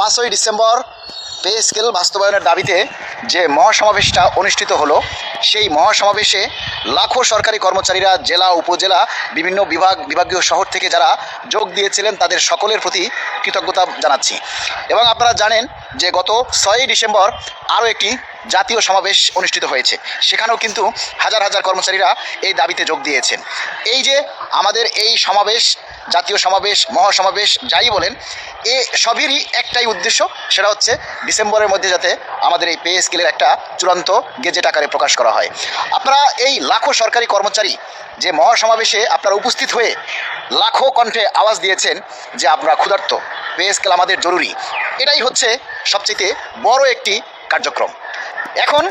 5ই December pay scale বাস্তবায়নের দাবিতে যে মহাসমাবেশটা অনুষ্ঠিত হলো, সেই মহাসমাবেশে লাখো সরকারি কর্মচারীরা জেলা উপজেলা বিভিন্ন বিভাগীয় শহর থেকে যারা যোগ দিয়েছিলেন তাদের সকলের প্রতি কৃতজ্ঞতা জানাচ্ছি। এবং আপনারা জানেন যে গত 6ই ডিসেম্বর আরও একটি জাতীয় সমাবেশ অনুষ্ঠিত হয়েছে, সেখানেও কিন্তু হাজার হাজার কর্মচারীরা এই দাবিতে যোগ দিয়েছেন। এই যে আমাদের এই সমাবেশ, জাতীয় সমাবেশ, মহাসমাবেশ যাই বলেন, এ সবেরই একটাই উদ্দেশ্য, সেটা হচ্ছে ডিসেম্বরের মধ্যে যাতে আমাদের এই পে স্কেলের একটা চূড়ান্ত গেজেট আকারে প্রকাশ করা হয়। আপনারা এই লাখো সরকারি কর্মচারী যে মহাসমাবেশে আপনারা উপস্থিত হয়ে লাখো কণ্ঠে আওয়াজ দিয়েছেন যে আপনারা ক্ষুধার্ত, পে স্কেল আমাদের জরুরি, এটাই হচ্ছে সবচেয়ে বড় একটি কার্যক্রম। এখন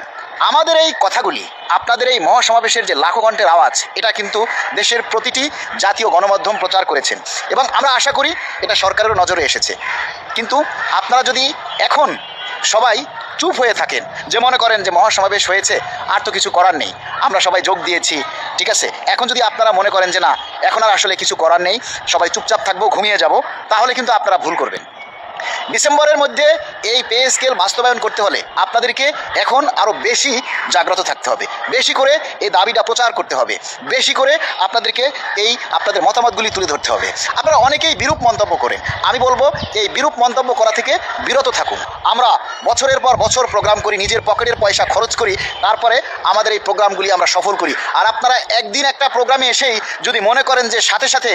আমাদের এই কথাগুলি, আপনাদের এই মহাসমাবেশের যে লাখো কণ্ঠের আওয়াজ, এটা কিন্তু দেশের প্রতিটি জাতীয় গণমাধ্যম প্রচার করেছেন এবং আমরা আশা করি এটা সরকারেরও নজরে এসেছে। কিন্তু আপনারা যদি এখন সবাই চুপ হয়ে থাকেন, যে মনে করেন যে মহাসমাবেশ হয়েছে আর তো কিছু করার নেই, আমরা সবাই যোগ দিয়েছি, ঠিক আছে, এখন যদি আপনারা মনে করেন যে না এখন আর আসলে কিছু করার নেই, সবাই চুপচাপ থাকবো, ঘুমিয়ে যাব, তাহলে কিন্তু আপনারা ভুল করবেন। ডিসেম্বরের মধ্যে এই পে স্কেল বাস্তবায়ন করতে হলে আপনাদেরকে এখন আরও বেশি জাগ্রত থাকতে হবে, বেশি করে এই দাবিটা প্রচার করতে হবে, বেশি করে আপনাদেরকে আপনাদের মতামতগুলি তুলে ধরতে হবে। আপনারা অনেকেই বিরূপ মন্তব্য করেন, আমি বলবো এই বিরূপ মন্তব্য করা থেকে বিরত থাকুন। আমরা বছরের পর বছর প্রোগ্রাম করি, নিজের পকেটের পয়সা খরচ করি, তারপরে আমাদের এই প্রোগ্রামগুলি আমরা সফল করি। আর আপনারা একদিন একটা প্রোগ্রামে এসেই যদি মনে করেন যে সাথে সাথে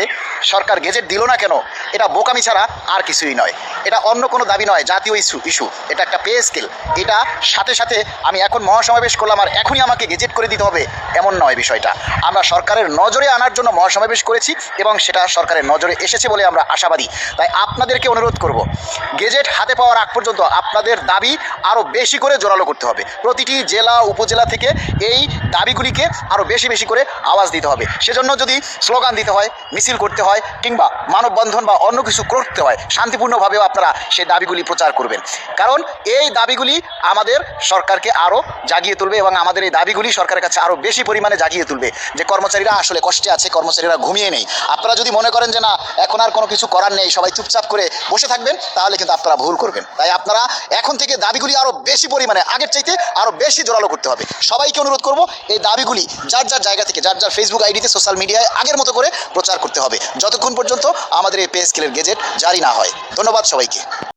সরকার গেজেট দিল না কেন, এটা বোকামি ছাড়া আর কিছুই নয়, এটা অন্য কোনো দাবি নয়, জাতীয় ইস্যু, এটা একটা পে স্কেল। এটা সাথে সাথে আমি এখন মহাসমাবেশ করলাম আর এখনই আমাকে গেজেট করে দিতে হবে এমন নয় বিষয়টা। আমরা সরকারের নজরে আনার জন্য মহাসমাবেশ করেছি এবং সেটা সরকারের নজরে এসেছে বলে আমরা আশাবাদী। তাই আপনাদেরকে অনুরোধ করব, গেজেট হাতে পাওয়ার আগ পর্যন্ত আপনাদের দাবি আরও বেশি করে জোরালো করতে হবে। প্রতিটি জেলা উপজেলা থেকে এই দাবিগুলিকে আরও বেশি বেশি করে আওয়াজ দিতে হবে। সেজন্য যদি স্লোগান দিতে হয়, মিছিল করতে হয়, কিংবা মানববন্ধন বা অন্য কিছু করতে হয়, শান্তিপূর্ণভাবেও আপনারা সেই দাবিগুলি প্রচার করবেন। কারণ এই দাবিগুলি আমাদের সরকারকে আরও জাগিয়ে তুলবে এবং আমাদের এই দাবিগুলি সরকারের কাছে আরও বেশি পরিমাণে জাগিয়ে তুলবে যে কর্মচারীরা আসলে কষ্টে আছে, কর্মচারীরা ঘুমিয়ে নেই। আপনারা যদি মনে করেন যে না এখন আর কোনো কিছু করার নেই, সবাই চুপচাপ করে বসে থাকবেন, তাহলে কিন্তু আপনারা ভুল করবেন। তাই আপনারা এখন থেকে দাবিগুলি আরও বেশি পরিমাণে, আগের চাইতে আরও বেশি জোরালো করতে হবে। সবাইকে অনুরোধ করব এই দাবিগুলি যার যার জায়গা থেকে, যার যার ফেসবুক আইডিতে, সোশ্যাল মিডিয়ায় আগের মতো করে প্রচার করতে হবে, যতক্ষণ পর্যন্ত আমাদের এই পে স্কেলের গেজেট জারি না হয়। ধন্যবাদ সবাইকে।